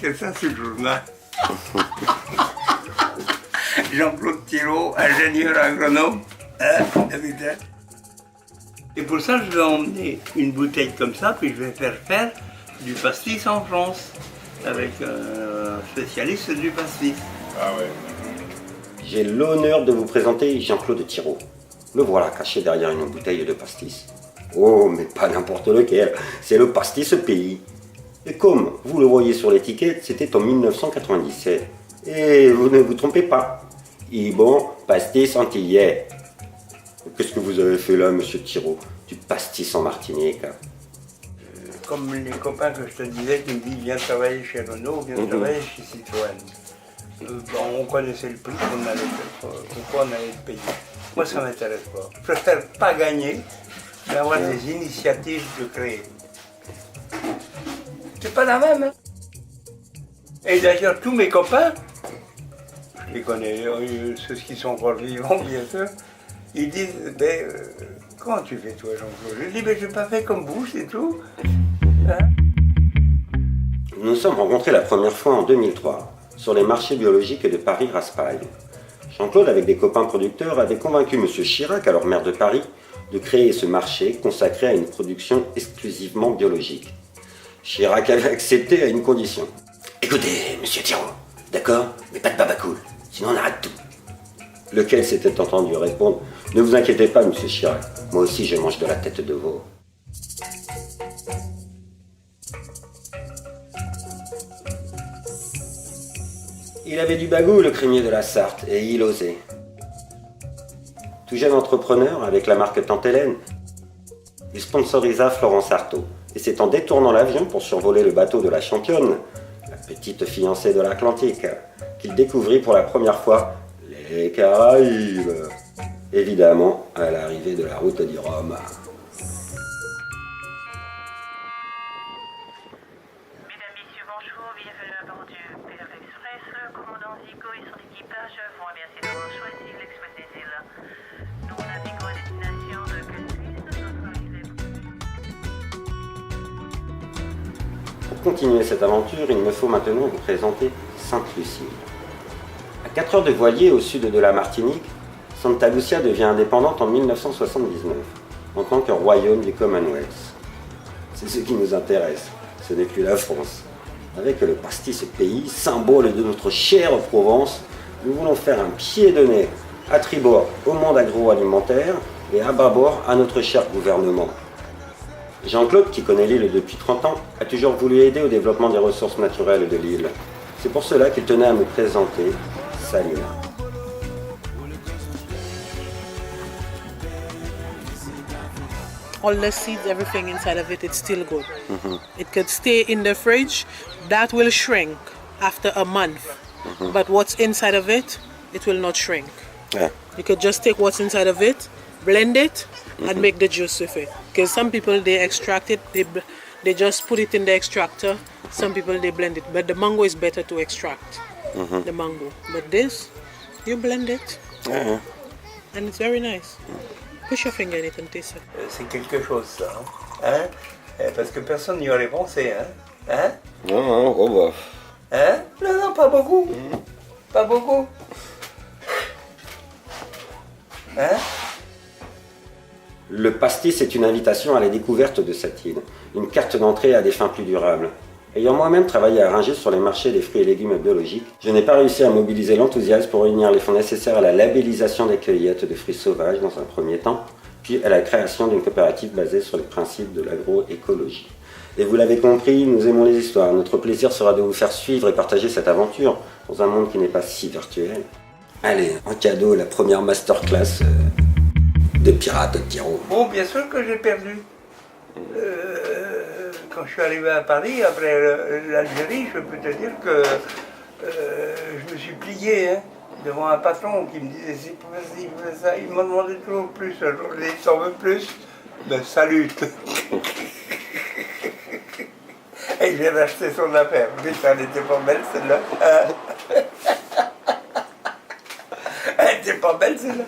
Que ça, c'est le journal. Jean-Claude Thirault, ingénieur agronome. Hein, et pour ça, je vais emmener une bouteille comme ça, puis je vais faire du pastis en France, avec un spécialiste du pastis. Ah ouais. J'ai l'honneur de vous présenter Jean-Claude Thirault. Le voilà caché derrière une bouteille de pastis. Oh, mais pas n'importe lequel, c'est le pastis pays. Et comme vous le voyez sur l'étiquette, c'était en 1997. Et vous ne vous trompez pas. Et bon, pastis antillais. Qu'est-ce que vous avez fait là, monsieur Thirault? Du pastis en Martinique. Comme les copains que je te disais qui me disent viens travailler chez Renault, viens travailler chez Citroën. On connaissait le prix pourquoi on allait le payer. Moi ça ne m'intéresse pas. Je préfère pas gagner, mais avoir des initiatives de créer. C'est pas la même. Hein. Et d'ailleurs tous mes copains, je les connais, ceux qui sont encore vivants bien sûr, ils disent comment tu fais toi Jean-Claude? Je dis je n'ai pas fait comme vous, c'est tout. Hein? Nous nous sommes rencontrés la première fois en 2003, sur les marchés biologiques de Paris-Raspail. Jean-Claude, avec des copains producteurs, avait convaincu M. Chirac, alors maire de Paris, de créer ce marché consacré à une production exclusivement biologique. Chirac avait accepté à une condition. Écoutez, M. Thirault, d'accord, mais pas de babacool, sinon on arrête tout. Lequel s'était entendu répondre, ne vous inquiétez pas, M. Chirac, moi aussi je mange de la tête de veau. Il avait du bagou, le crémier de la Sarthe, et il osait. Tout jeune entrepreneur, avec la marque Tante Hélène, il sponsorisa Florence Artaud. Et c'est en détournant l'avion pour survoler le bateau de la championne, la petite fiancée de l'Atlantique, qu'il découvrit pour la première fois les Caraïbes. Évidemment, à l'arrivée de la route du Rhum. Pour continuer cette aventure, il me faut maintenant vous présenter Sainte-Lucie. À 4 heures de voilier au sud de la Martinique, Santa Lucia devient indépendante en 1979, en tant que royaume du Commonwealth. C'est ce qui nous intéresse, ce n'est plus la France. Avec le pastis pays, symbole de notre chère Provence, nous voulons faire un pied de nez à tribord au monde agroalimentaire et à bâbord à notre cher gouvernement. Jean-Claude, qui connaît l'île depuis 30 ans, a toujours voulu aider au développement des ressources naturelles de l'île. C'est pour cela qu'il tenait à me présenter sa île. All the seeds, everything inside of it, it's still good. It could stay in the fridge, that will shrink after a month. But what's inside of it, it will not shrink. Yeah. You could just take what's inside of it, blend it, and make the juice with it. Because some people, they extract it, they just put it in the extractor. Some people, they blend it. But the mango is better to extract, the mango. But this, you blend it, and it's very nice. Push your finger in it and taste it. C'est quelque chose ça, hein? Parce que personne n'y aurait pensé, hein? Hein? Non, oh bah. Hein? Non, pas beaucoup. Pas beaucoup. Hein? Le pastis est une invitation à la découverte de cette île, une carte d'entrée à des fins plus durables. Ayant moi-même travaillé à Rungis sur les marchés des fruits et légumes biologiques, je n'ai pas réussi à mobiliser l'enthousiasme pour réunir les fonds nécessaires à la labellisation des cueillettes de fruits sauvages dans un premier temps, puis à la création d'une coopérative basée sur les principes de l'agroécologie. Et vous l'avez compris, nous aimons les histoires. Notre plaisir sera de vous faire suivre et partager cette aventure dans un monde qui n'est pas si virtuel. Allez, en cadeau, la première masterclass de Pirate Thirault. Bon, bien sûr que j'ai perdu. Quand je suis arrivé à Paris, après l'Algérie, je peux te dire que je me suis plié devant un patron qui me disait c'est pas facile, ça. Il m'a demandé toujours plus. Un jour, je lui ai dit t'en veux plus? Ben salut. Et j'ai racheté son affaire. Mais ça n'était pas belle celle-là. Elle n'était pas belle celle-là.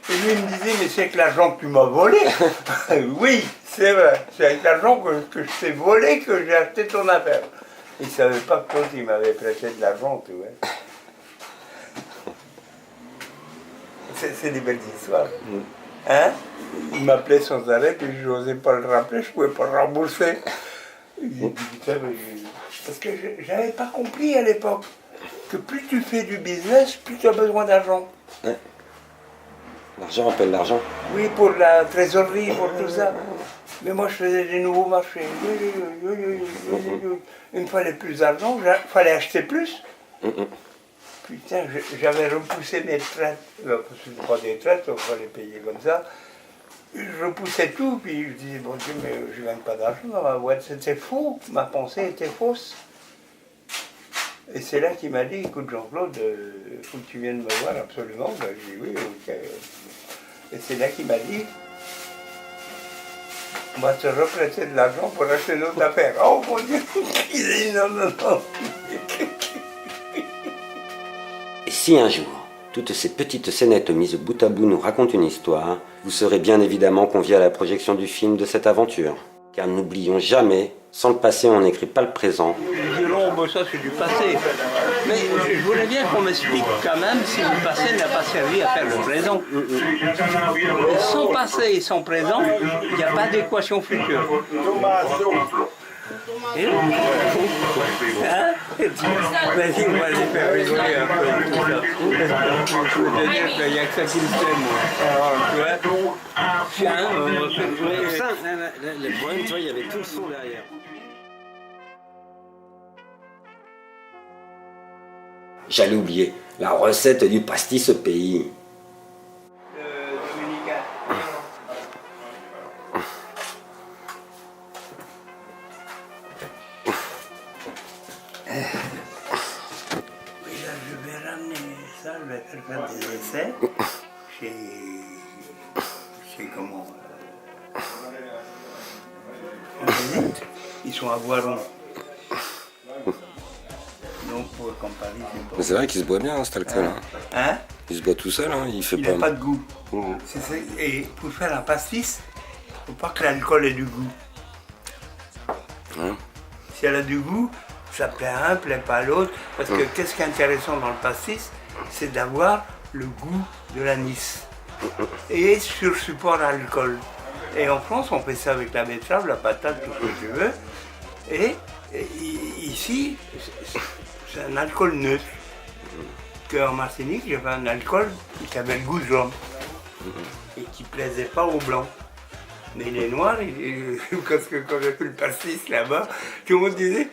Et lui il me disait mais c'est avec l'argent que tu m'as volé. Oui, c'est vrai. C'est avec l'argent que je t'ai volé que j'ai acheté ton affaire. Il ne savait pas que l'autre, il m'avait prêté de l'argent, tu vois. C'est des belles histoires. Hein? Il m'appelait sans arrêt, puis je n'osais pas le rappeler, je ne pouvais pas le rembourser. Parce que je n'avais pas compris à l'époque que plus tu fais du business, plus tu as besoin d'argent. Ouais. L'argent appelle l'argent. Oui, pour la trésorerie, pour tout ça. Mais moi, je faisais des nouveaux marchés. Il me fallait plus d'argent, il fallait acheter plus. Putain, j'avais repoussé mes traites. C'était pas des traites, il fallait payer comme ça. Je repoussais tout, puis je disais, bon Dieu, mais je ne gagne pas d'argent dans ma boîte. C'était faux, ma pensée était fausse. Et c'est là qu'il m'a dit, écoute Jean-Claude, il faut que tu viennes me voir absolument. Ben, j'ai dit oui, ok. Et c'est là qu'il m'a dit, on va te reprêter de l'argent pour acheter une autre affaire. Oh mon Dieu, il dit non, non, non. Et si un jour, toutes ces petites scénettes mises bout à bout nous racontent une histoire, vous serez bien évidemment conviés à la projection du film de cette aventure. Car n'oublions jamais, sans le passé on n'écrit pas le présent. Je dis non, bon, ça c'est du passé. Mais je voulais bien qu'on m'explique quand même si le passé n'a pas servi à faire le présent. Sans passé et sans présent, il n'y a pas d'équation future. Et hein? Vas-y, on va les faire rigoler un peu tout ça. Je veux te dire qu'il n'y a que ça qui me fait, moi. Tu vois? Tiens, on va faire jouer. Le problème, tu vois, il y avait tout le son derrière. J'allais oublier la recette du pastis au pays. Dominicain. Oui, là, je vais ramener ça, je vais faire des essais chez comment ils sont à Voiron. Donc pour comparer, c'est Mais c'est vrai qu'il se boit bien cet alcool. hein? Il se boit tout seul, il fait Il n'a pas de goût. Et pour faire un pastis, il ne faut pas que l'alcool ait du goût. Si elle a du goût, ça plaît à un, plaît pas à l'autre. Parce que qu'est-ce qui est intéressant dans le pastis, c'est d'avoir le goût de l'anis. Et sur support à alcool. Et en France, on fait ça avec la betterave, la patate, tout ce que tu veux. Et ici, c'est un alcool neutre. En Martinique, j'avais un alcool qui avait le goût de rhum et qui plaisait pas aux blancs. Mais les noirs, parce que quand j'ai fait le pastis là-bas, tout le monde disait,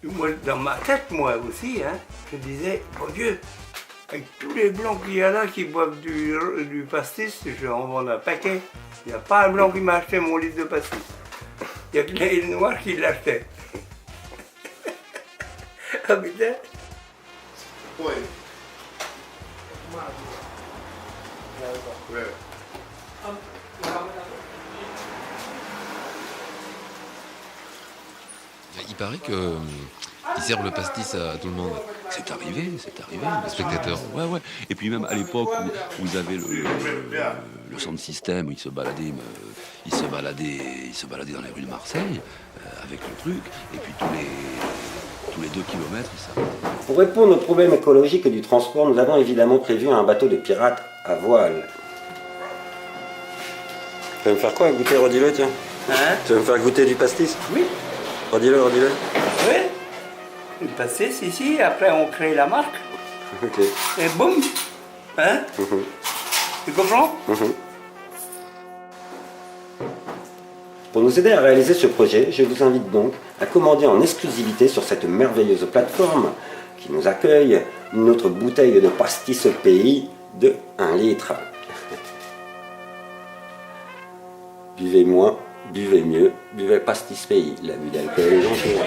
moi, dans ma tête, moi aussi, hein, je disais, mon Dieu, avec tous les blancs qu'il y a là qui boivent du pastis, je vais en vendre un paquet. Il n'y a pas un blanc qui m'a acheté mon litre de pastis. Il n'y a que les noirs qui l'achetaient. Ah putain. Ouais. Il paraît que ils servent le pastis à tout le monde. C'est arrivé, les spectateurs. Ouais, ouais. Et puis même à l'époque où ils avaient le sound system, ils se baladaient dans les rues de Marseille avec le truc. Et puis tous les 2 kilomètres, ils s'arrêtaient. Pour répondre aux problèmes écologiques du transport, nous avons évidemment prévu un bateau de pirates à voile. Tu vas me faire quoi, goûter, redis-le, tiens. Hein? Tu vas me faire goûter du pastis? Oui. Redis-le. Oui. Le pastis ici, après on crée la marque. Ok. Et boum. Hein? Tu comprends? Pour nous aider à réaliser ce projet, je vous invite donc à commander en exclusivité sur cette merveilleuse plateforme qui nous accueille notre bouteille de pastis au pays de 1 litre. Buvez moins, buvez mieux, buvez pastis pays, l'abus d'alcool est dangereux.